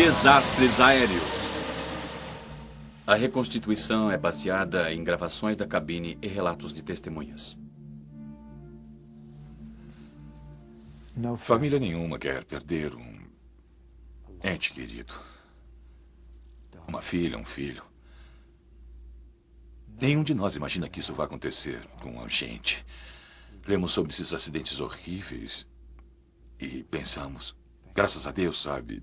Desastres aéreos. A reconstituição é baseada em gravações da cabine e relatos de testemunhas. Família nenhuma quer perder um ente querido. Uma filha, um filho. Nenhum de nós imagina que isso vai acontecer com a gente. Lemos sobre esses acidentes horríveis e pensamos, graças a Deus, sabe?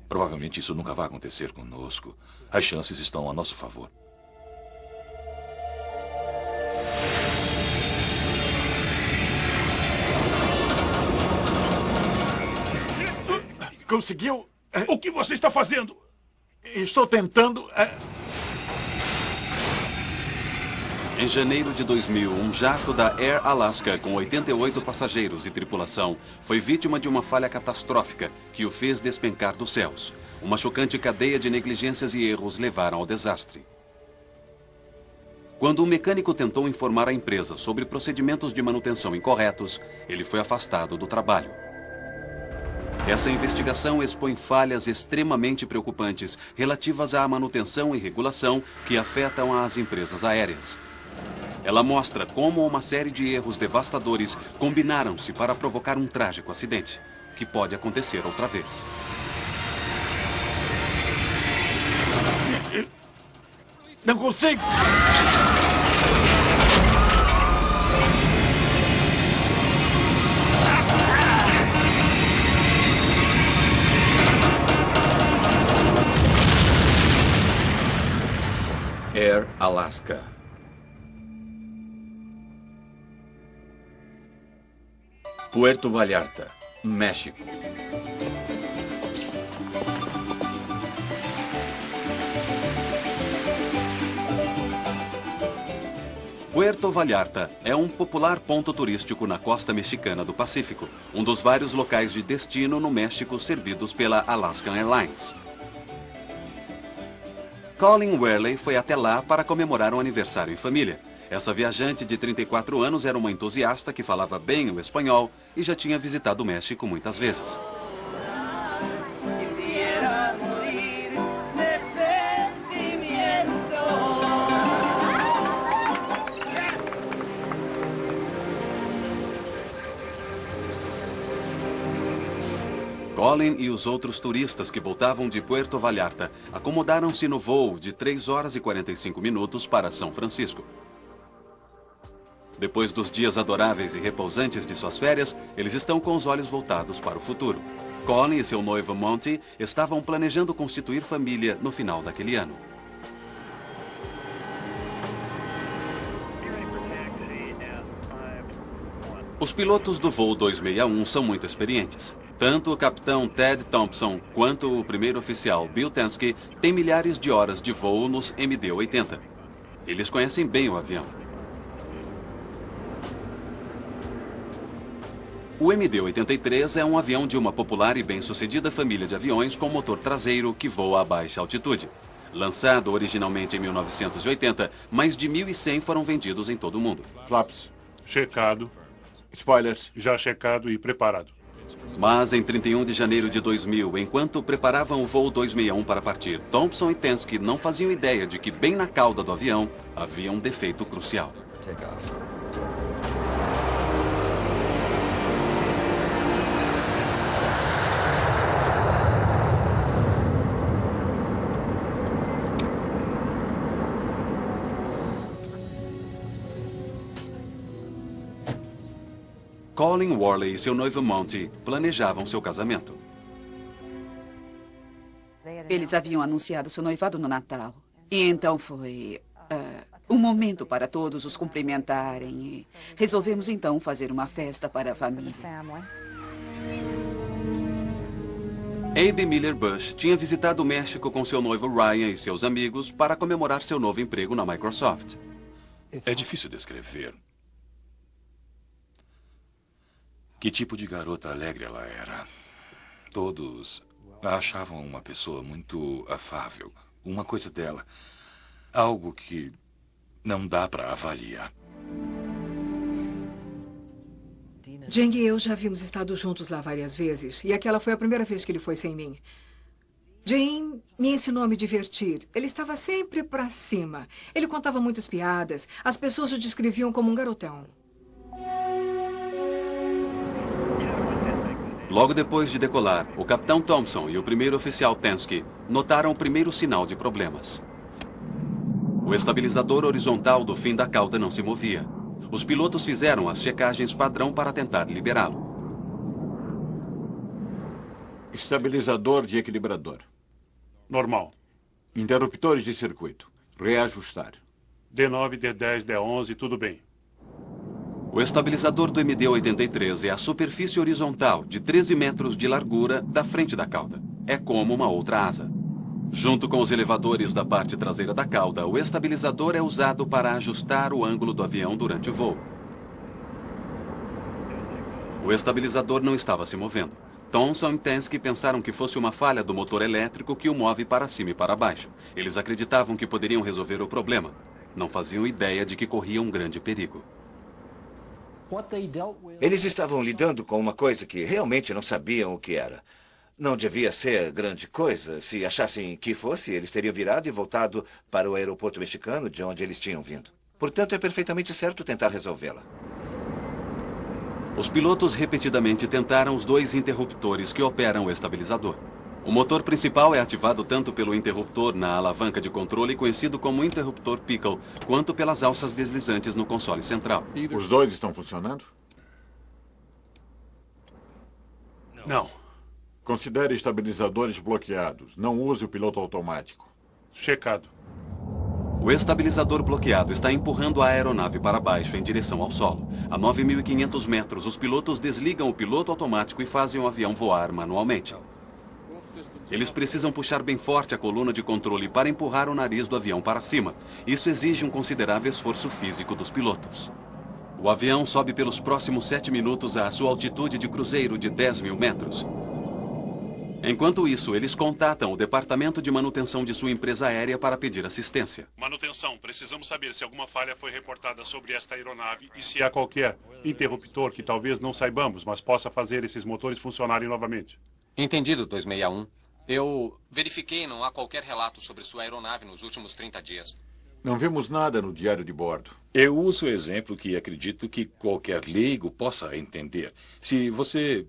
Provavelmente isso nunca vai acontecer conosco. As chances estão a nosso favor. Conseguiu? O que você está fazendo? Estou tentando... Em janeiro de 2000, um jato da Air Alaska com 88 passageiros e tripulação foi vítima de uma falha catastrófica que o fez despencar dos céus. Uma chocante cadeia de negligências e erros levaram ao desastre. Quando um mecânico tentou informar a empresa sobre procedimentos de manutenção incorretos, ele foi afastado do trabalho. Essa investigação expõe falhas extremamente preocupantes relativas à manutenção e regulação que afetam as empresas aéreas. Ela mostra como uma série de erros devastadores combinaram-se para provocar um trágico acidente, que pode acontecer outra vez. Não consigo! Air Alaska. Puerto Vallarta, México. Puerto Vallarta é um popular ponto turístico na costa mexicana do Pacífico, um dos vários locais de destino no México servidos pela Alaska Airlines. Colin Worley foi até lá para comemorar um aniversário em família. Essa viajante de 34 anos era uma entusiasta que falava bem o espanhol e já tinha visitado o México muitas vezes. Colin e os outros turistas que voltavam de Puerto Vallarta acomodaram-se no voo de 3 horas e 45 minutos para São Francisco. Depois dos dias adoráveis e repousantes de suas férias, eles estão com os olhos voltados para o futuro. Colin e seu noivo Monty estavam planejando constituir família no final daquele ano. Os pilotos do voo 261 são muito experientes. Tanto o capitão Ted Thompson quanto o primeiro oficial Bill Tansky têm milhares de horas de voo nos MD-80. Eles conhecem bem o avião. O MD-83 é um avião de uma popular e bem-sucedida família de aviões com motor traseiro que voa a baixa altitude. Lançado originalmente em 1980, mais de 1.100 foram vendidos em todo o mundo. Flaps. Checado. Spoilers. Já checado e preparado. Mas em 31 de janeiro de 2000, enquanto preparavam o voo 261 para partir, Thompson e Tansky não faziam ideia de que bem na cauda do avião havia um defeito crucial. Colin Worley e seu noivo Monty planejavam seu casamento. Eles haviam anunciado seu noivado no Natal. E então foi um momento para todos os cumprimentarem. E resolvemos então fazer uma festa para a família. Abe Miller Bush tinha visitado o México com seu noivo Ryan e seus amigos para comemorar seu novo emprego na Microsoft. É difícil descrever que tipo de garota alegre ela era. Todos a achavam uma pessoa muito afável. Uma coisa dela, algo que não dá para avaliar. Jeng e eu já havíamos estado juntos lá várias vezes. E aquela foi a primeira vez que ele foi sem mim. Jim me ensinou a me divertir. Ele estava sempre pra cima. Ele contava muitas piadas. As pessoas o descreviam como um garotão. Logo depois de decolar, o capitão Thompson e o primeiro oficial Pensky notaram o primeiro sinal de problemas. O estabilizador horizontal do fim da cauda não se movia. Os pilotos fizeram as checagens padrão para tentar liberá-lo. Estabilizador de equilibrador. Normal. Interruptores de circuito. Reajustar. D9, D10, D11, tudo bem. O estabilizador do MD-83 é a superfície horizontal de 13 metros de largura da frente da cauda. É como uma outra asa. Junto com os elevadores da parte traseira da cauda, o estabilizador é usado para ajustar o ângulo do avião durante o voo. O estabilizador não estava se movendo. Thompson e Pensky pensaram que fosse uma falha do motor elétrico que o move para cima e para baixo. Eles acreditavam que poderiam resolver o problema. Não faziam ideia de que corria um grande perigo. Eles estavam lidando com uma coisa que realmente não sabiam o que era. Não devia ser grande coisa. Se achassem que fosse, eles teriam virado e voltado para o aeroporto mexicano de onde eles tinham vindo. Portanto, é perfeitamente certo tentar resolvê-la. Os pilotos repetidamente tentaram os dois interruptores que operam o estabilizador. O motor principal é ativado tanto pelo interruptor na alavanca de controle, conhecido como interruptor Pickle, quanto pelas alças deslizantes no console central. Os dois estão funcionando? Não. Considere estabilizadores bloqueados. Não use o piloto automático. Checado. O estabilizador bloqueado está empurrando a aeronave para baixo em direção ao solo. A 9.500 metros, os pilotos desligam o piloto automático e fazem o avião voar manualmente. Eles precisam puxar bem forte a coluna de controle para empurrar o nariz do avião para cima. Isso exige um considerável esforço físico dos pilotos. O avião sobe pelos próximos 7 minutos à sua altitude de cruzeiro de 10.000 metros. Enquanto isso, eles contatam o departamento de manutenção de sua empresa aérea para pedir assistência. Manutenção, precisamos saber se alguma falha foi reportada sobre esta aeronave e se há qualquer interruptor que talvez não saibamos, mas possa fazer esses motores funcionarem novamente. Entendido, 261. Eu verifiquei e não há qualquer relato sobre sua aeronave nos últimos 30 dias. Não vimos nada no diário de bordo. Eu uso o exemplo que acredito que qualquer leigo possa entender. Se você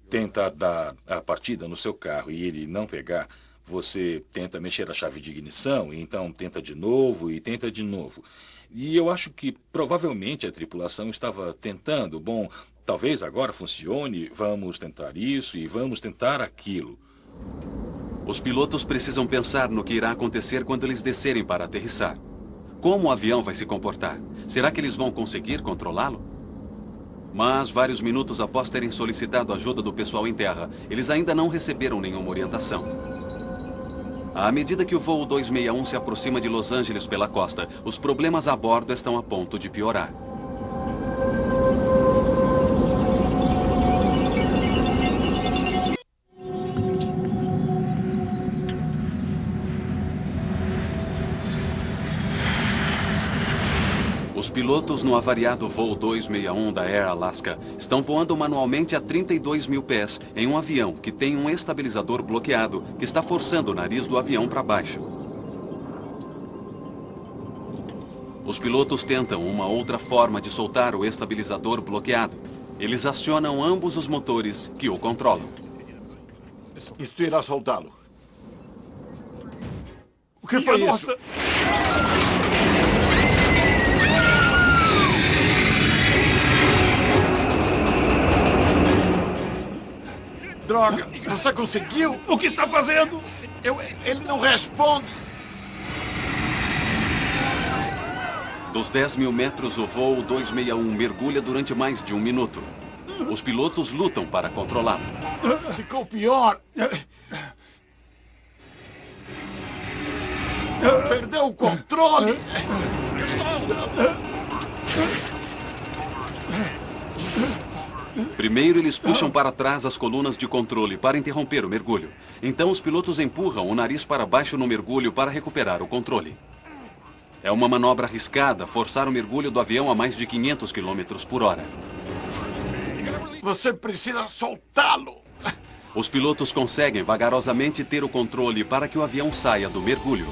tentar dar a partida no seu carro e ele não pegar, você tenta mexer a chave de ignição, e então tenta de novo e tenta de novo. E eu acho que provavelmente a tripulação estava tentando, bom, talvez agora funcione, vamos tentar isso e vamos tentar aquilo. Os pilotos precisam pensar no que irá acontecer quando eles descerem para aterrissar. Como o avião vai se comportar? Será que eles vão conseguir controlá-lo? Mas, vários minutos após terem solicitado ajuda do pessoal em terra, eles ainda não receberam nenhuma orientação. À medida que o voo 261 se aproxima de Los Angeles pela costa, os problemas a bordo estão a ponto de piorar. Os pilotos no avariado voo 261 da Air Alaska estão voando manualmente a 32.000 pés em um avião que tem um estabilizador bloqueado que está forçando o nariz do avião para baixo. Os pilotos tentam uma outra forma de soltar o estabilizador bloqueado. Eles acionam ambos os motores que o controlam. Isso irá soltá-lo. O que foi isso? Droga! Você conseguiu? O que está fazendo? Ele não responde. Dos 10.000 metros, o voo 261 mergulha durante mais de 1 minuto. Os pilotos lutam para controlá-lo. Ficou pior. Perdeu o controle. Primeiro, eles puxam para trás as colunas de controle para interromper o mergulho. Então, os pilotos empurram o nariz para baixo no mergulho para recuperar o controle. É uma manobra arriscada forçar o mergulho do avião a mais de 500 km por hora. Você precisa soltá-lo. Os pilotos conseguem vagarosamente ter o controle para que o avião saia do mergulho.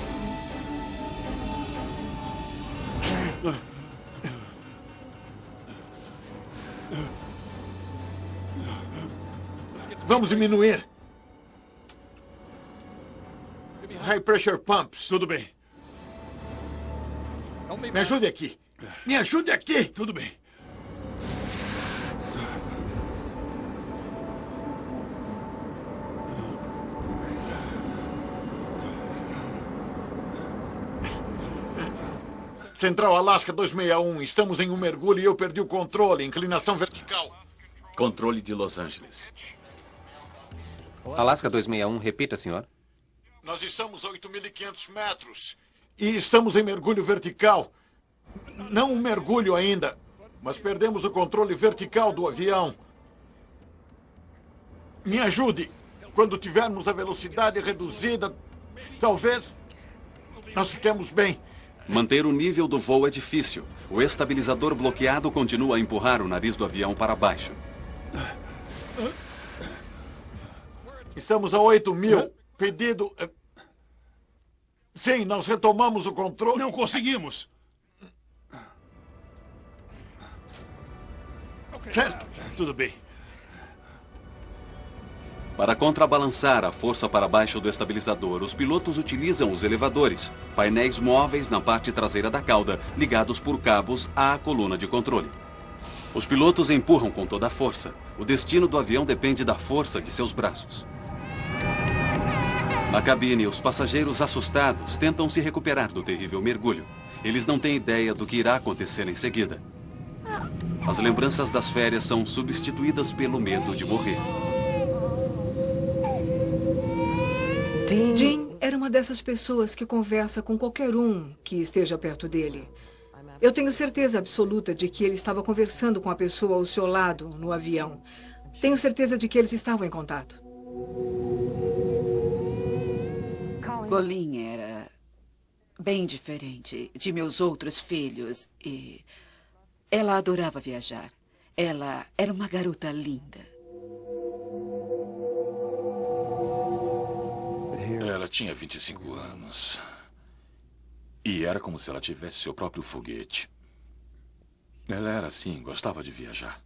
Vamos diminuir. High pressure pumps. Tudo bem. Me ajude aqui. Me ajude aqui. Tudo bem. Central Alaska 261. Estamos em um mergulho e eu perdi o controle. Inclinação vertical. Controle de Los Angeles. Alaska 261, repita, senhor. Nós estamos a 8.500 metros. E estamos em mergulho vertical. Não um mergulho ainda, mas perdemos o controle vertical do avião. Me ajude. Quando tivermos a velocidade reduzida, talvez nós fiquemos bem. Manter o nível do voo é difícil. O estabilizador bloqueado continua a empurrar o nariz do avião para baixo. Estamos a 8.000. Pedido... Sim, nós retomamos o controle. Não conseguimos. Certo. Tudo bem. Para contrabalançar a força para baixo do estabilizador, os pilotos utilizam os elevadores, painéis móveis na parte traseira da cauda, ligados por cabos à coluna de controle. Os pilotos empurram com toda a força. O destino do avião depende da força de seus braços. Na cabine, os passageiros assustados tentam se recuperar do terrível mergulho. Eles não têm ideia do que irá acontecer em seguida. As lembranças das férias são substituídas pelo medo de morrer. Jim era uma dessas pessoas que conversa com qualquer um que esteja perto dele. Eu tenho certeza absoluta de que ele estava conversando com a pessoa ao seu lado no avião. Tenho certeza de que eles estavam em contato. Colleen era bem diferente de meus outros filhos e ela adorava viajar. Ela era uma garota linda. Ela tinha 25 anos. E era como se ela tivesse seu próprio foguete. Ela era assim, gostava de viajar.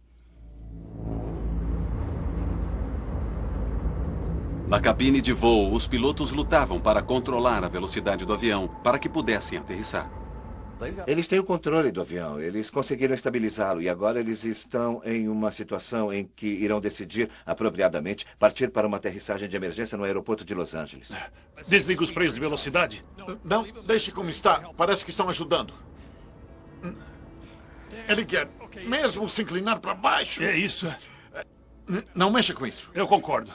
Na cabine de voo, os pilotos lutavam para controlar a velocidade do avião para que pudessem aterrissar. Eles têm o controle do avião. Eles conseguiram estabilizá-lo e agora eles estão em uma situação em que irão decidir apropriadamente partir para uma aterrissagem de emergência no aeroporto de Los Angeles. Desliga os freios de velocidade. Não, deixe como está. Parece que estão ajudando. Ele quer mesmo se inclinar para baixo. É isso. Não mexa com isso. Eu concordo.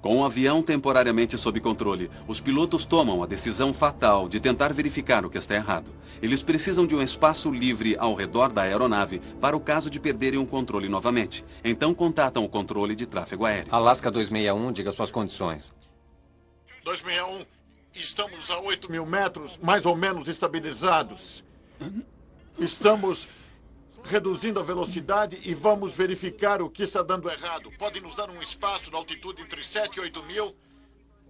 Com o avião temporariamente sob controle, os pilotos tomam a decisão fatal de tentar verificar o que está errado. Eles precisam de um espaço livre ao redor da aeronave para o caso de perderem o controle novamente. Então contatam o controle de tráfego aéreo. Alaska 261, diga suas condições. 261, estamos a 8.000 metros, mais ou menos estabilizados. Estamos reduzindo a velocidade e vamos verificar o que está dando errado. Pode nos dar um espaço na altitude entre 7 e 8.000?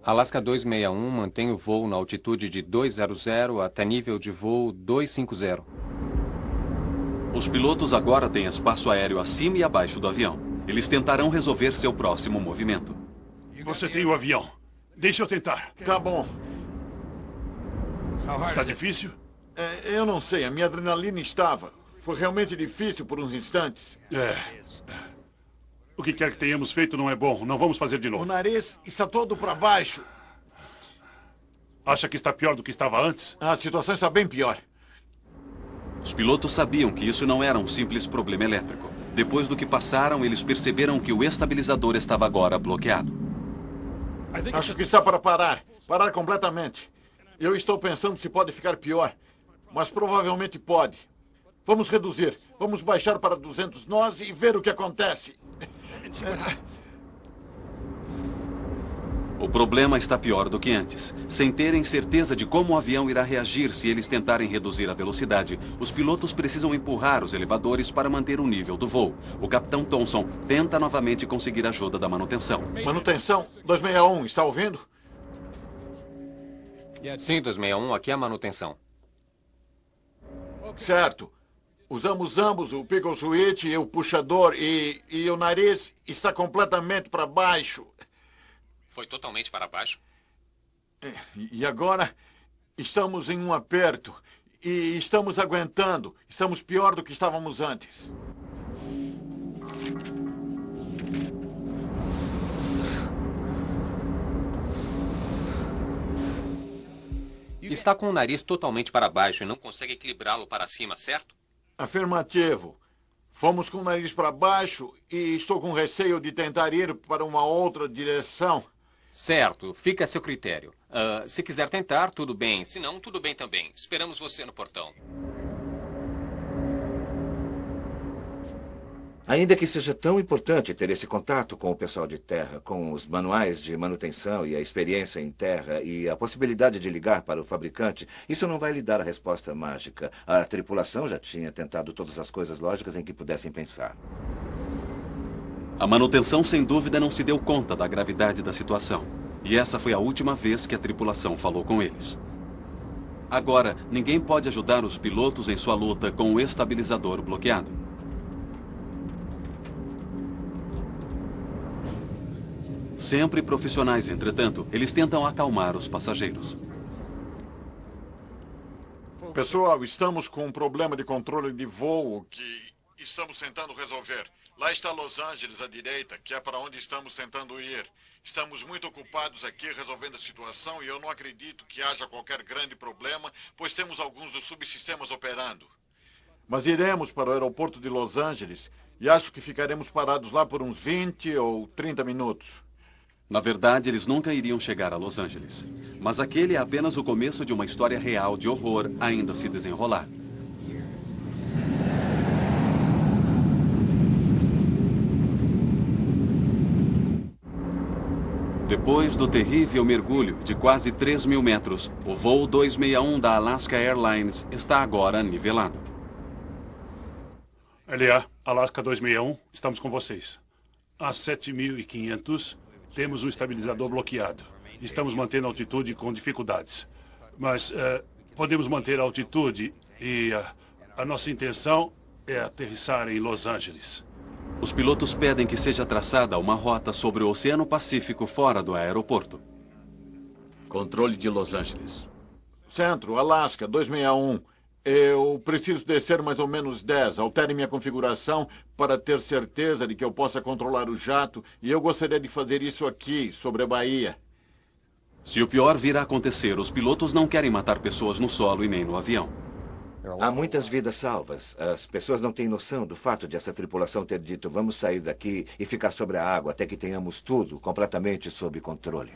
Alaska 261 mantém o voo na altitude de 200 até nível de voo 250. Os pilotos agora têm espaço aéreo acima e abaixo do avião. Eles tentarão resolver seu próximo movimento. Você tem o avião. Deixa eu tentar. Tá bom. Está difícil? Eu não sei, a minha adrenalina estava. Foi realmente difícil por uns instantes. O que quer que tenhamos feito não é bom. Não vamos fazer de O novo. nariz está todo para baixo. Acha que está pior do que estava antes? A situação está bem pior. Os pilotos sabiam que isso não era um simples problema elétrico. Depois do que passaram, eles perceberam que o estabilizador estava agora bloqueado. Acho que está para parar. Parar completamente. Eu estou pensando se pode ficar pior. Mas provavelmente pode. Vamos reduzir. Vamos baixar para 200 nós e ver o que acontece. O problema está pior do que antes. Sem terem certeza de como o avião irá reagir se eles tentarem reduzir a velocidade, os pilotos precisam empurrar os elevadores para manter o nível do voo. O capitão Thompson tenta novamente conseguir ajuda da manutenção. Manutenção 261, está ouvindo? Sim, 261, aqui é a manutenção. Certo. Usamos ambos o Pickle Switch e o puxador e o nariz está completamente para baixo. Foi totalmente para baixo? E agora estamos em um aperto e estamos aguentando. Estamos pior do que estávamos antes. Está com o nariz totalmente para baixo e não consegue equilibrá-lo para cima, certo? Afirmativo. Fomos com o nariz para baixo e estou com receio de tentar ir para uma outra direção. Certo, fica a seu critério. Se quiser tentar, tudo bem. Se não, tudo bem também. Esperamos você no portão. Ainda que seja tão importante ter esse contato com o pessoal de terra, com os manuais de manutenção e a experiência em terra e a possibilidade de ligar para o fabricante, isso não vai lhe dar a resposta mágica. A tripulação já tinha tentado todas as coisas lógicas em que pudessem pensar. A manutenção, sem dúvida, não se deu conta da gravidade da situação. E essa foi a última vez que a tripulação falou com eles. Agora, ninguém pode ajudar os pilotos em sua luta com o estabilizador bloqueado. Sempre profissionais, entretanto, eles tentam acalmar os passageiros. Pessoal, estamos com um problema de controle de voo que estamos tentando resolver. Lá está Los Angeles à direita, que é para onde estamos tentando ir. Estamos muito ocupados aqui resolvendo a situação e eu não acredito que haja qualquer grande problema, pois temos alguns dos subsistemas operando. Mas iremos para o aeroporto de Los Angeles e acho que ficaremos parados lá por uns 20 ou 30 minutos. Na verdade, eles nunca iriam chegar a Los Angeles. Mas aquele é apenas o começo de uma história real de horror ainda a se desenrolar. Depois do terrível mergulho de quase 3.000 metros, o voo 261 da Alaska Airlines está agora nivelado. LA, Alaska 261, estamos com vocês. A 7.500, temos um estabilizador bloqueado. Estamos mantendo a altitude com dificuldades. Mas podemos manter a altitude e a nossa intenção é aterrissar em Los Angeles. Os pilotos pedem que seja traçada uma rota sobre o Oceano Pacífico fora do aeroporto. Controle de Los Angeles. Centro, Alaska, 261. Eu preciso descer mais ou menos 10. Altere minha configuração para ter certeza de que eu possa controlar o jato. E eu gostaria de fazer isso aqui, sobre a Bahia. Se o pior vir a acontecer, os pilotos não querem matar pessoas no solo e nem no avião. Há muitas vidas salvas. As pessoas não têm noção do fato de essa tripulação ter dito vamos sair daqui e ficar sobre a água até que tenhamos tudo completamente sob controle.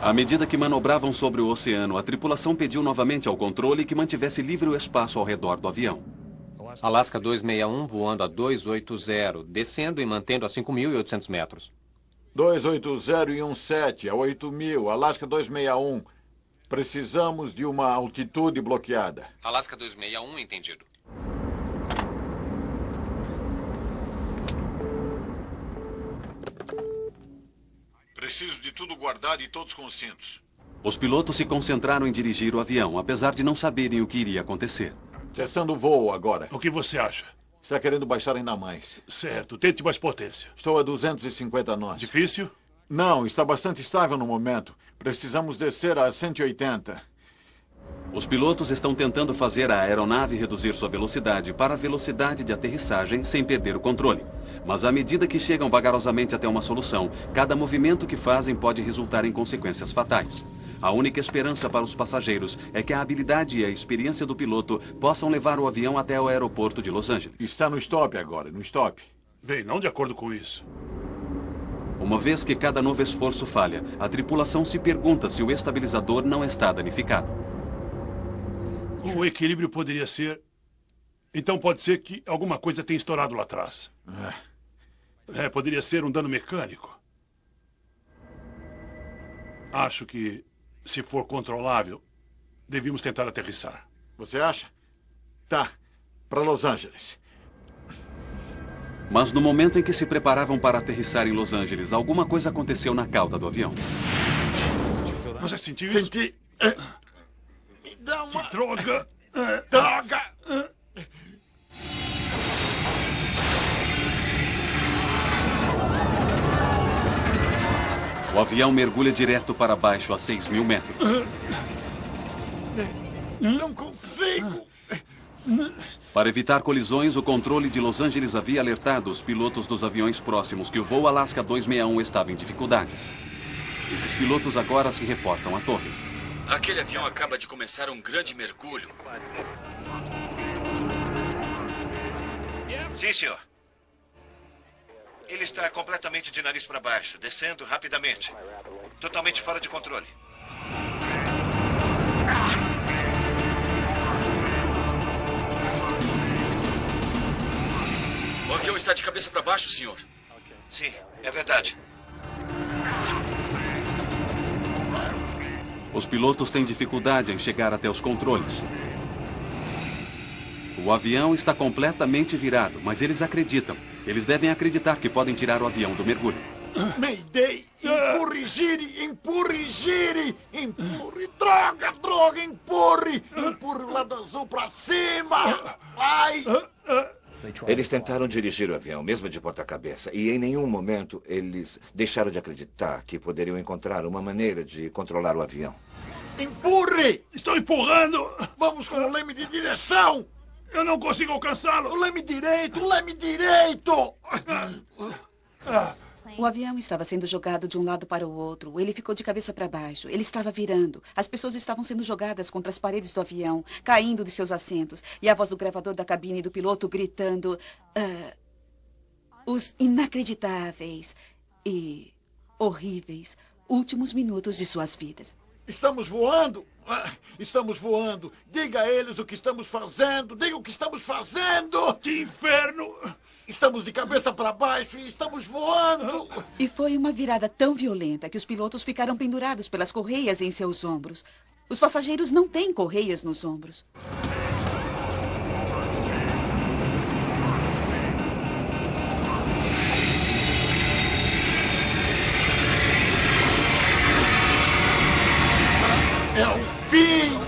À medida que manobravam sobre o oceano, a tripulação pediu novamente ao controle que mantivesse livre o espaço ao redor do avião. Alaska 261 voando a 280, descendo e mantendo a 5.800 metros. 280 e 17 a 8.000, Alaska 261. Precisamos de uma altitude bloqueada. Alaska 261, entendido. Preciso de tudo guardado e todos com cintos. Os pilotos se concentraram em dirigir o avião, apesar de não saberem o que iria acontecer. Cessando o voo agora. O que você acha? Está querendo baixar ainda mais. Certo, tente mais potência. Estou a 250 nós. Difícil? Não, está bastante estável no momento. Precisamos descer a 180. Os pilotos estão tentando fazer a aeronave reduzir sua velocidade para a velocidade de aterrissagem sem perder o controle. Mas à medida que chegam vagarosamente até uma solução, cada movimento que fazem pode resultar em consequências fatais. A única esperança para os passageiros é que a habilidade e a experiência do piloto possam levar o avião até o aeroporto de Los Angeles. Está no stop agora, no stop. Bem, não de acordo com isso. Uma vez que cada novo esforço falha, a tripulação se pergunta se o estabilizador não está danificado. O equilíbrio poderia ser... Então pode ser que alguma coisa tenha estourado lá atrás. Poderia ser um dano mecânico. Acho que, se for controlável, devíamos tentar aterrissar. Você acha? Tá. Para Los Angeles. Mas no momento em que se preparavam para aterrissar em Los Angeles, alguma coisa aconteceu na cauda do avião. Você sentiu isso? Senti. Me dá uma. Que droga! Droga! O avião mergulha direto para baixo a 6.000 metros. Não consigo! Para evitar colisões, o controle de Los Angeles havia alertado os pilotos dos aviões próximos que o voo Alaska 261 estava em dificuldades. Esses pilotos agora se reportam à torre. Aquele avião acaba de começar um grande mergulho. Sim, senhor. Ele está completamente de nariz para baixo, descendo rapidamente. Totalmente fora de controle. O avião está de cabeça para baixo, senhor. Sim, é verdade. Os pilotos têm dificuldade em chegar até os controles. O avião está completamente virado, mas eles acreditam. Eles devem acreditar que podem tirar o avião do mergulho. Mayday! Empurre, gire! Empurre, gire! Empurre! Droga, droga! Empurre! Empurre o lado azul para cima! Vai! Eles tentaram dirigir o avião, mesmo de ponta-cabeça, e em nenhum momento eles deixaram de acreditar que poderiam encontrar uma maneira de controlar o avião. Empurre! Estou empurrando! Vamos com o leme de direção! Eu não consigo alcançá-lo! O leme direito! O leme direito! O avião estava sendo jogado de um lado para o outro. Ele ficou de cabeça para baixo. Ele estava virando. As pessoas estavam sendo jogadas contra as paredes do avião, caindo de seus assentos. E a voz do gravador da cabine do piloto gritando... os inacreditáveis e horríveis últimos minutos de suas vidas. Estamos voando! Estamos voando! Diga a eles o que estamos fazendo! Diga o que estamos fazendo! Que inferno! Estamos de cabeça para baixo e estamos voando! E foi uma virada tão violenta que os pilotos ficaram pendurados pelas correias em seus ombros. Os passageiros não têm correias nos ombros. É o fim!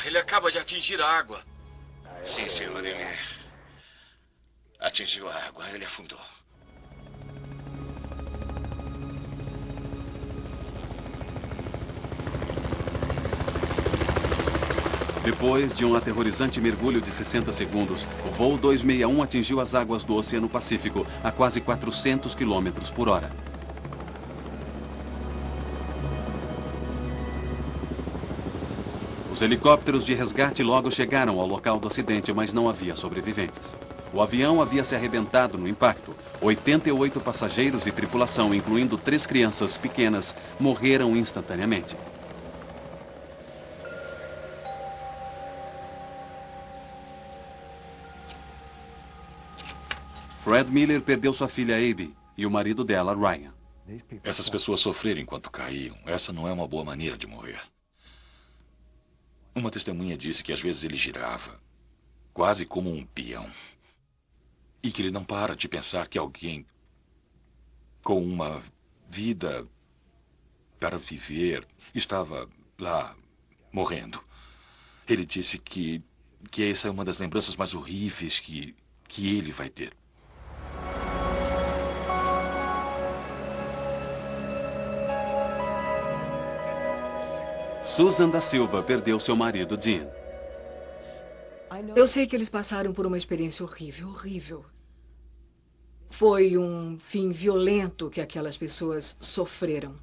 Ele acaba de atingir a água. Sim, senhor, ele atingiu a água, ele afundou. Depois de um aterrorizante mergulho de 60 segundos, o voo 261 atingiu as águas do Oceano Pacífico a quase 400 km por hora. Os helicópteros de resgate logo chegaram ao local do acidente, mas não havia sobreviventes. O avião havia se arrebentado no impacto. 88 passageiros e tripulação, incluindo 3 crianças pequenas, morreram instantaneamente. Fred Miller perdeu sua filha Abby e o marido dela, Ryan. Essas pessoas sofreram enquanto caíam. Essa não é uma boa maneira de morrer. Uma testemunha disse que às vezes ele girava, quase como um peão. E que ele não para de pensar que alguém com uma vida para viver estava lá, morrendo. Ele disse que essa é uma das lembranças mais horríveis que ele vai ter. Susan da Silva perdeu seu marido, Dean. Eu sei que eles passaram por uma experiência horrível, horrível. Foi um fim violento que aquelas pessoas sofreram.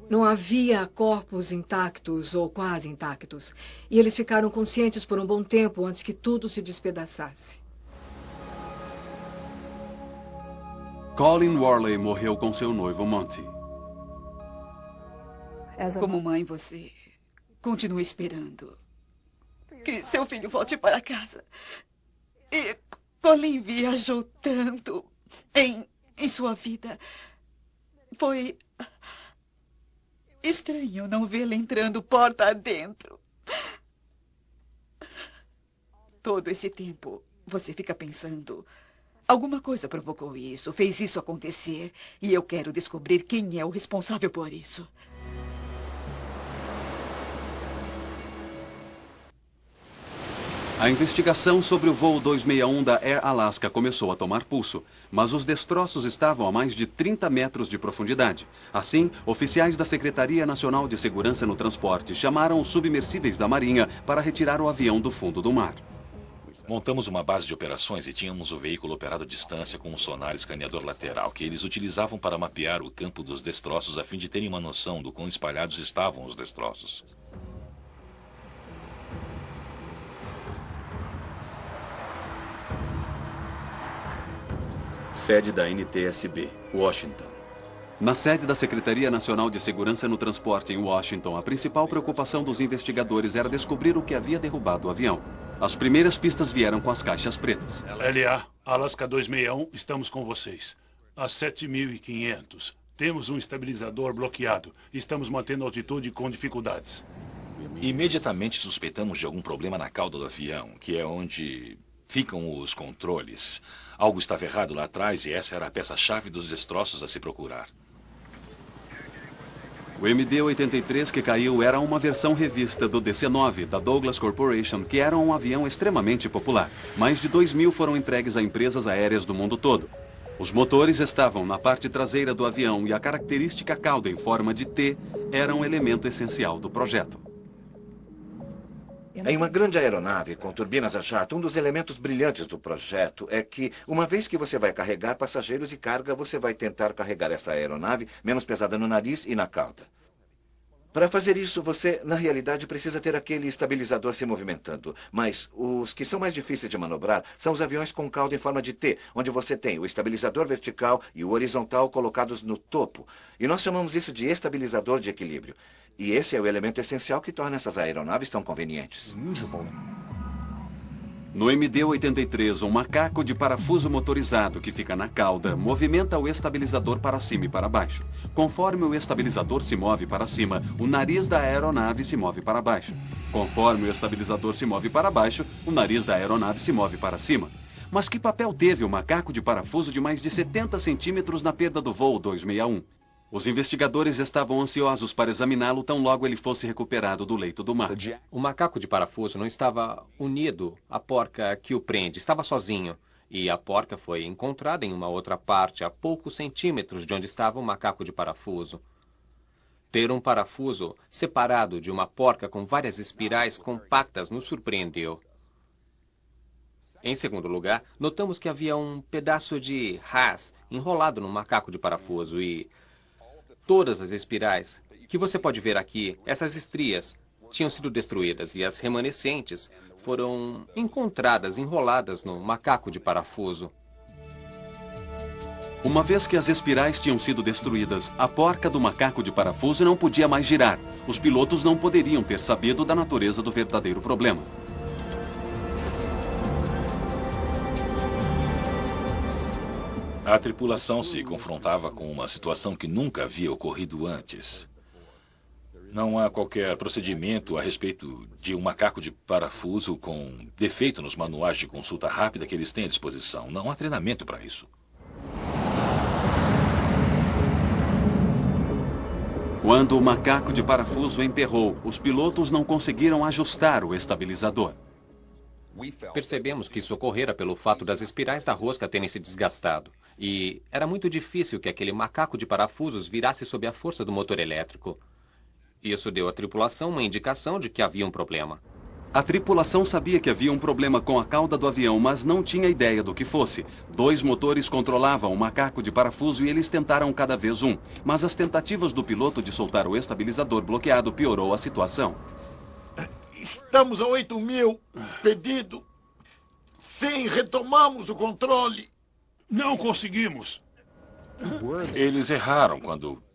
Não havia corpos intactos ou quase intactos. E eles ficaram conscientes por um bom tempo antes que tudo se despedaçasse. Colin Worley morreu com seu noivo, Monty. Como mãe, você continue esperando que seu filho volte para casa. E Colin viajou tanto em sua vida. Foi estranho não vê-la entrando porta adentro. Todo esse tempo, você fica pensando... Alguma coisa provocou isso, fez isso acontecer. E eu quero descobrir quem é o responsável por isso. A investigação sobre o voo 261 da Air Alaska começou a tomar pulso, mas os destroços estavam a mais de 30 metros de profundidade. Assim, oficiais da Secretaria Nacional de Segurança no Transporte chamaram os submersíveis da Marinha para retirar o avião do fundo do mar. Montamos uma base de operações e tínhamos o veículo operado à distância com um sonar escaneador lateral que eles utilizavam para mapear o campo dos destroços a fim de terem uma noção do quão espalhados estavam os destroços. Sede da NTSB, Washington. Na sede da Secretaria Nacional de Segurança no Transporte em Washington, a principal preocupação dos investigadores era descobrir o que havia derrubado o avião. As primeiras pistas vieram com as caixas pretas. LA, Alaska 261, estamos com vocês. A 7.500. Temos um estabilizador bloqueado. Estamos mantendo a altitude com dificuldades. Imediatamente suspeitamos de algum problema na cauda do avião, que é onde ficam os controles. Algo estava errado lá atrás e essa era a peça-chave dos destroços a se procurar. O MD-83 que caiu era uma versão revista do DC-9 da Douglas Corporation, que era um avião extremamente popular. Mais de 2.000 foram entregues a empresas aéreas do mundo todo. Os motores estavam na parte traseira do avião e a característica cauda em forma de T era um elemento essencial do projeto. Em uma grande aeronave com turbinas a jato, um dos elementos brilhantes do projeto é que, uma vez que você vai carregar passageiros e carga, você vai tentar carregar essa aeronave menos pesada no nariz e na cauda. Para fazer isso, você, na realidade, precisa ter aquele estabilizador se movimentando. Mas os que são mais difíceis de manobrar são os aviões com cauda em forma de T, onde você tem o estabilizador vertical e o horizontal colocados no topo. E nós chamamos isso de estabilizador de equilíbrio. E esse é o elemento essencial que torna essas aeronaves tão convenientes. No MD-83, um macaco de parafuso motorizado que fica na cauda movimenta o estabilizador para cima e para baixo. Conforme o estabilizador se move para cima, o nariz da aeronave se move para baixo. Conforme o estabilizador se move para baixo, o nariz da aeronave se move para cima. Mas que papel teve o macaco de parafuso de mais de 70 centímetros na perda do voo 261? Os investigadores estavam ansiosos para examiná-lo tão logo ele fosse recuperado do leito do mar. O macaco de parafuso não estava unido à porca que o prende, estava sozinho. E a porca foi encontrada em uma outra parte, a poucos centímetros de onde estava o macaco de parafuso. Ter um parafuso separado de uma porca com várias espirais compactas nos surpreendeu. Em segundo lugar, notamos que havia um pedaço de Haas enrolado no macaco de parafuso e... todas as espirais que você pode ver aqui, essas estrias, tinham sido destruídas e as remanescentes foram encontradas enroladas no macaco de parafuso. Uma vez que as espirais tinham sido destruídas, a porca do macaco de parafuso não podia mais girar. Os pilotos não poderiam ter sabido da natureza do verdadeiro problema. A tripulação se confrontava com uma situação que nunca havia ocorrido antes. Não há qualquer procedimento a respeito de um macaco de parafuso com defeito nos manuais de consulta rápida que eles têm à disposição. Não há treinamento para isso. Quando o macaco de parafuso emperrou, os pilotos não conseguiram ajustar o estabilizador. Percebemos que isso ocorrera pelo fato das espirais da rosca terem se desgastado. E era muito difícil que aquele macaco de parafusos virasse sob a força do motor elétrico. Isso deu à tripulação uma indicação de que havia um problema. A tripulação sabia que havia um problema com a cauda do avião, mas não tinha ideia do que fosse. 2 motores controlavam o macaco de parafuso e eles tentaram cada vez um. Mas as tentativas do piloto de soltar o estabilizador bloqueado piorou a situação. Estamos a 8.000 pedido. Sim, retomamos o controle. Não conseguimos. Eles erraram quando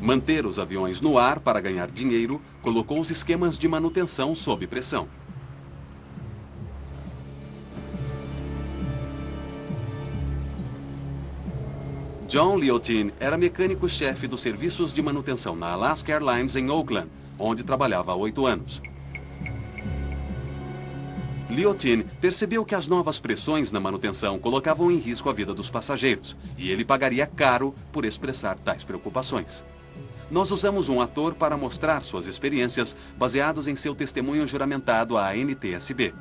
Manter os aviões no ar para ganhar dinheiro colocou os esquemas de manutenção sob pressão. John Liotine era mecânico-chefe dos serviços de manutenção na Alaska Airlines em Oakland, onde trabalhava há 8 anos. Liotine percebeu que as novas pressões na manutenção colocavam em risco a vida dos passageiros, e ele pagaria caro por expressar tais preocupações. Nós usamos um ator para mostrar suas experiências, baseados em seu testemunho juramentado à NTSB.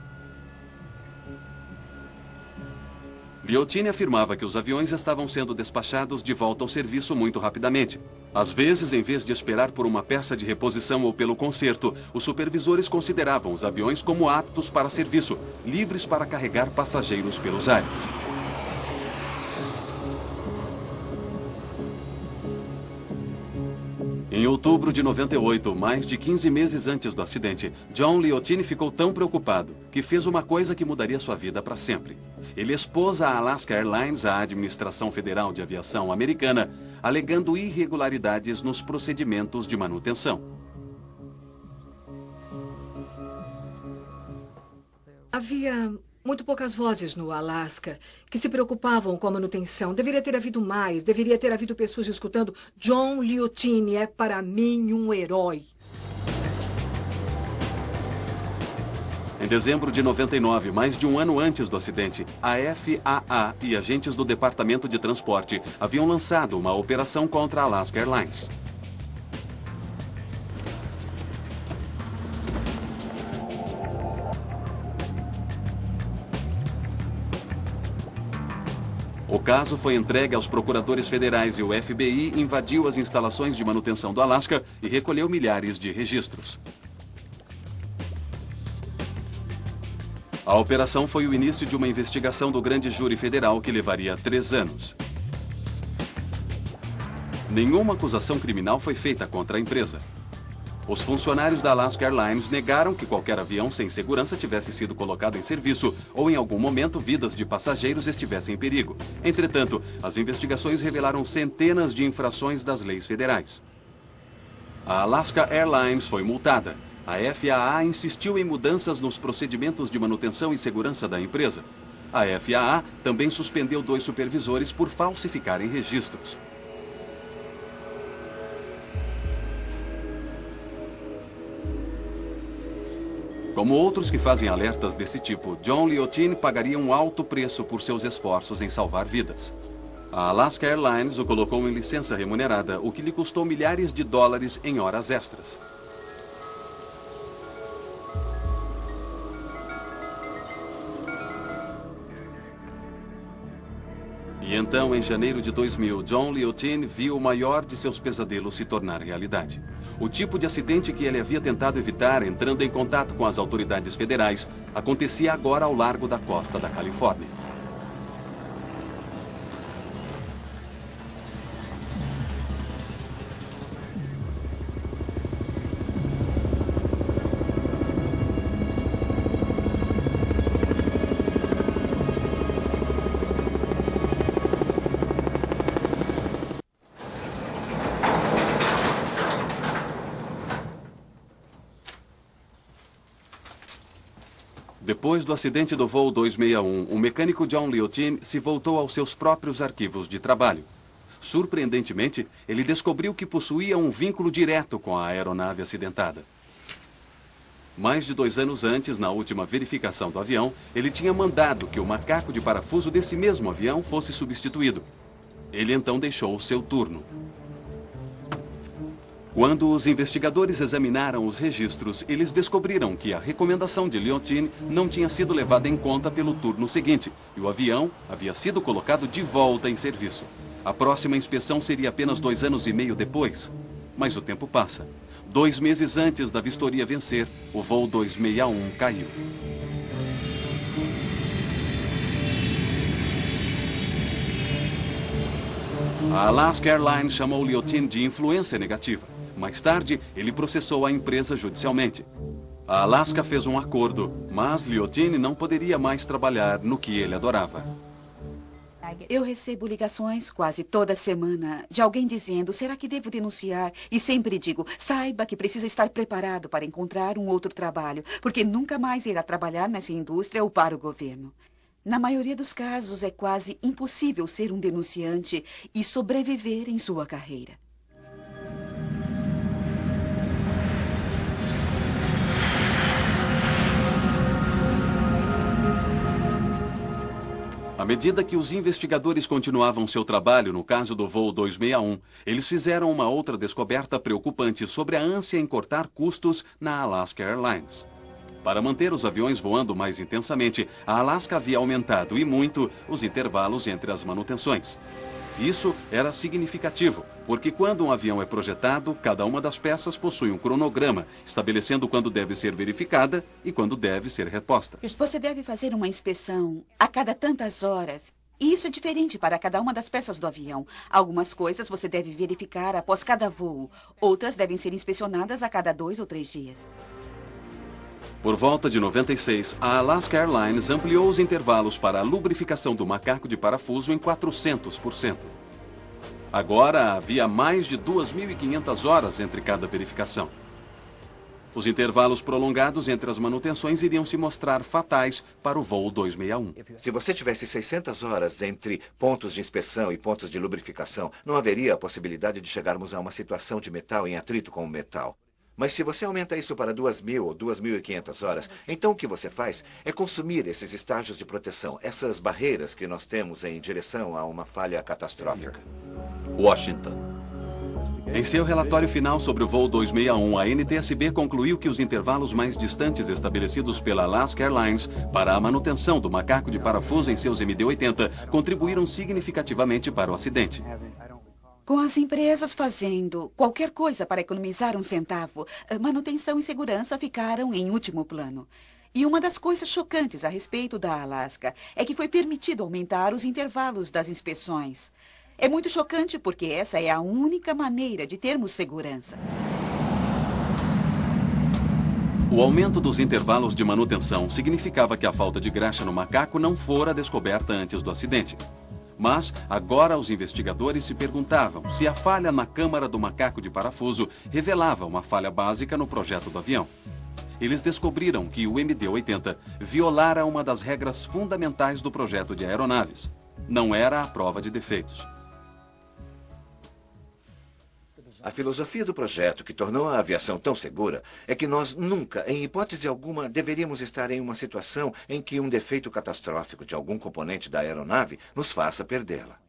Liotine afirmava que os aviões estavam sendo despachados de volta ao serviço muito rapidamente. Às vezes, em vez de esperar por uma peça de reposição ou pelo conserto, os supervisores consideravam os aviões como aptos para serviço, livres para carregar passageiros pelos ares. Em outubro de 98, mais de 15 meses antes do acidente, John Liotine ficou tão preocupado que fez uma coisa que mudaria sua vida para sempre. Ele expôs a Alaska Airlines à Administração Federal de Aviação Americana, alegando irregularidades nos procedimentos de manutenção. Havia muito poucas vozes no Alaska que se preocupavam com a manutenção. Deveria ter havido mais, deveria ter havido pessoas escutando: John Liotine é para mim um herói. Em dezembro de 99, mais de um ano antes do acidente, a FAA e agentes do Departamento de Transporte haviam lançado uma operação contra a Alaska Airlines. O caso foi entregue aos procuradores federais e o FBI invadiu as instalações de manutenção do Alaska e recolheu milhares de registros. A operação foi o início de uma investigação do grande júri federal que levaria 3 anos. Nenhuma acusação criminal foi feita contra a empresa. Os funcionários da Alaska Airlines negaram que qualquer avião sem segurança tivesse sido colocado em serviço ou em algum momento vidas de passageiros estivessem em perigo. Entretanto, as investigações revelaram centenas de infrações das leis federais. A Alaska Airlines foi multada. A FAA insistiu em mudanças nos procedimentos de manutenção e segurança da empresa. A FAA também suspendeu 2 supervisores por falsificarem registros. Como outros que fazem alertas desse tipo, John Liotine pagaria um alto preço por seus esforços em salvar vidas. A Alaska Airlines o colocou em licença remunerada, o que lhe custou milhares de dólares em horas extras. E então, em janeiro de 2000, John Liotine viu o maior de seus pesadelos se tornar realidade. O tipo de acidente que ele havia tentado evitar, entrando em contato com as autoridades federais, acontecia agora ao largo da costa da Califórnia. Depois do acidente do voo 261, o mecânico John Liotine se voltou aos seus próprios arquivos de trabalho. Surpreendentemente, ele descobriu que possuía um vínculo direto com a aeronave acidentada. Mais de 2 anos antes, na última verificação do avião, ele tinha mandado que o macaco de parafuso desse mesmo avião fosse substituído. Ele então deixou o seu turno. Quando os investigadores examinaram os registros, eles descobriram que a recomendação de Liotine não tinha sido levada em conta pelo turno seguinte, e o avião havia sido colocado de volta em serviço. A próxima inspeção seria apenas 2 anos e meio depois. Mas o tempo passa. 2 meses antes da vistoria vencer, o voo 261 caiu. A Alaska Airlines chamou Liotine de influência negativa. Mais tarde, ele processou a empresa judicialmente. A Alaska fez um acordo, mas Liotine não poderia mais trabalhar no que ele adorava. Eu recebo ligações quase toda semana de alguém dizendo, será que devo denunciar? E sempre digo, saiba que precisa estar preparado para encontrar um outro trabalho, porque nunca mais irá trabalhar nessa indústria ou para o governo. Na maioria dos casos, é quase impossível ser um denunciante e sobreviver em sua carreira. À medida que os investigadores continuavam seu trabalho no caso do voo 261, eles fizeram uma outra descoberta preocupante sobre a ânsia em cortar custos na Alaska Airlines. Para manter os aviões voando mais intensamente, a Alaska havia aumentado, e muito, os intervalos entre as manutenções. Isso era significativo, porque quando um avião é projetado, cada uma das peças possui um cronograma, estabelecendo quando deve ser verificada e quando deve ser reposta. Você deve fazer uma inspeção a cada tantas horas. E isso é diferente para cada uma das peças do avião. Algumas coisas você deve verificar após cada voo. Outras devem ser inspecionadas a cada 2 ou 3 dias. Por volta de 96, a Alaska Airlines ampliou os intervalos para a lubrificação do macaco de parafuso em 400%. Agora havia mais de 2.500 horas entre cada verificação. Os intervalos prolongados entre as manutenções iriam se mostrar fatais para o voo 261. Se você tivesse 600 horas entre pontos de inspeção e pontos de lubrificação, não haveria a possibilidade de chegarmos a uma situação de metal em atrito com o metal. Mas se você aumenta isso para 2.000 ou 2.500 horas, então o que você faz é consumir esses estágios de proteção, essas barreiras que nós temos em direção a uma falha catastrófica. Washington. Em seu relatório final sobre o voo 261, a NTSB concluiu que os intervalos mais distantes estabelecidos pela Alaska Airlines para a manutenção do macaco de parafuso em seus MD-80 contribuíram significativamente para o acidente. Com as empresas fazendo qualquer coisa para economizar um centavo, manutenção e segurança ficaram em último plano. E uma das coisas chocantes a respeito da Alaska é que foi permitido aumentar os intervalos das inspeções. É muito chocante porque essa é a única maneira de termos segurança. O aumento dos intervalos de manutenção significava que a falta de graxa no macaco não fora descoberta antes do acidente. Mas agora os investigadores se perguntavam se a falha na câmara do macaco de parafuso revelava uma falha básica no projeto do avião. Eles descobriram que o MD-80 violara uma das regras fundamentais do projeto de aeronaves. Não era a prova de defeitos. A filosofia do projeto que tornou a aviação tão segura é que nós nunca, em hipótese alguma, deveríamos estar em uma situação em que um defeito catastrófico de algum componente da aeronave nos faça perdê-la.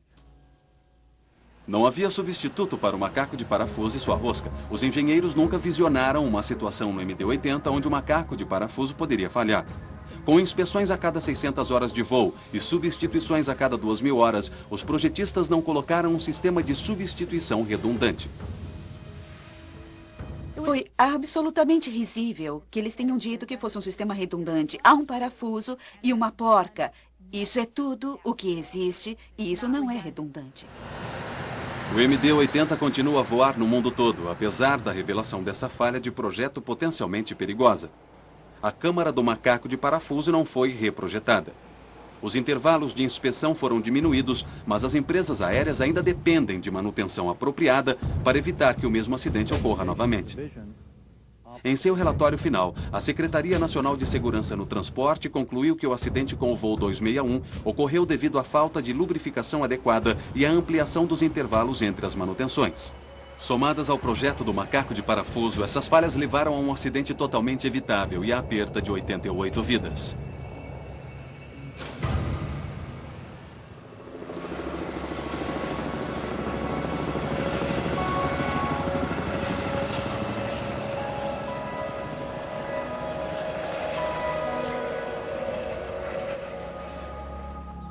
Não havia substituto para o macaco de parafuso e sua rosca. Os engenheiros nunca visionaram uma situação no MD-80 onde o macaco de parafuso poderia falhar. Com inspeções a cada 600 horas de voo e substituições a cada 2.000 horas, os projetistas não colocaram um sistema de substituição redundante. Foi absolutamente risível que eles tenham dito que fosse um sistema redundante. Há um parafuso e uma porca. Isso é tudo o que existe e isso não é redundante. O MD-80 continua a voar no mundo todo, apesar da revelação dessa falha de projeto potencialmente perigosa. A câmara do macaco de parafuso não foi reprojetada. Os intervalos de inspeção foram diminuídos, mas as empresas aéreas ainda dependem de manutenção apropriada para evitar que o mesmo acidente ocorra novamente. Em seu relatório final, a Secretaria Nacional de Segurança no Transporte concluiu que o acidente com o voo 261 ocorreu devido à falta de lubrificação adequada e à ampliação dos intervalos entre as manutenções. Somadas ao projeto do macaco de parafuso, essas falhas levaram a um acidente totalmente evitável e à perda de 88 vidas.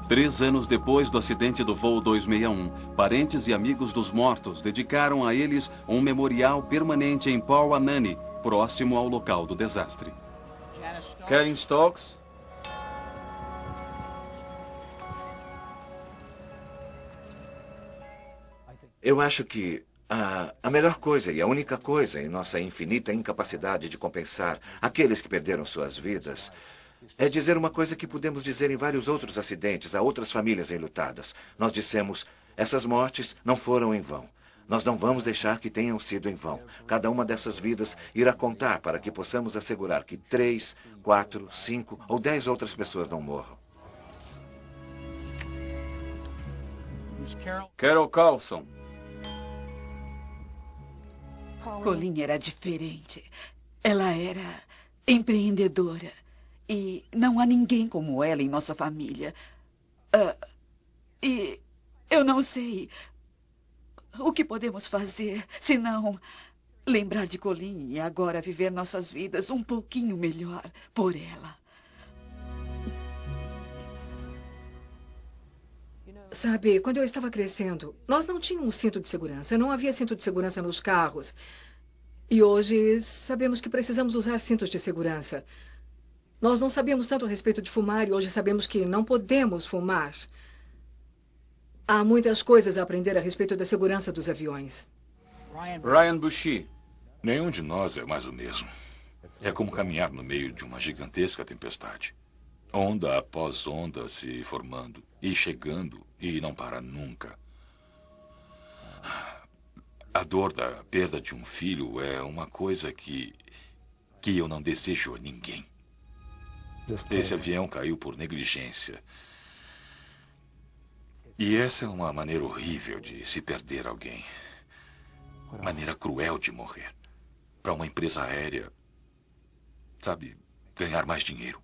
Três anos depois do acidente do voo 261, parentes e amigos dos mortos dedicaram a eles um memorial permanente em Pauanani, próximo ao local do desastre. Karen Stokes. Eu acho que a melhor coisa e a única coisa em nossa infinita incapacidade de compensar aqueles que perderam suas vidas É dizer uma coisa que pudemos dizer em vários outros acidentes a outras famílias enlutadas. Nós dissemos, essas mortes não foram em vão. Nós não vamos deixar que tenham sido em vão. Cada uma dessas vidas irá contar para que possamos assegurar que 3, 4, 5 ou 10 outras pessoas não morram. Carol Carlson. Colleen era diferente. Ela era empreendedora. E não há ninguém como ela em nossa família. E eu não sei o que podemos fazer, senão lembrar de Colleen e agora viver nossas vidas um pouquinho melhor por ela. Sabe, quando eu estava crescendo, nós não tínhamos cinto de segurança. Não havia cinto de segurança nos carros. E hoje sabemos que precisamos usar cintos de segurança. Nós não sabíamos tanto a respeito de fumar e hoje sabemos que não podemos fumar. Há muitas coisas a aprender a respeito da segurança dos aviões. Ryan Bushy. Nenhum de nós é mais o mesmo. É como caminhar no meio de uma gigantesca tempestade. Onda após onda se formando e chegando e não para nunca. A dor da perda de um filho é uma coisa que eu não desejo a ninguém. Esse avião caiu por negligência. E essa é uma maneira horrível de se perder alguém. Maneira cruel de morrer. Para uma empresa aérea, sabe, ganhar mais dinheiro.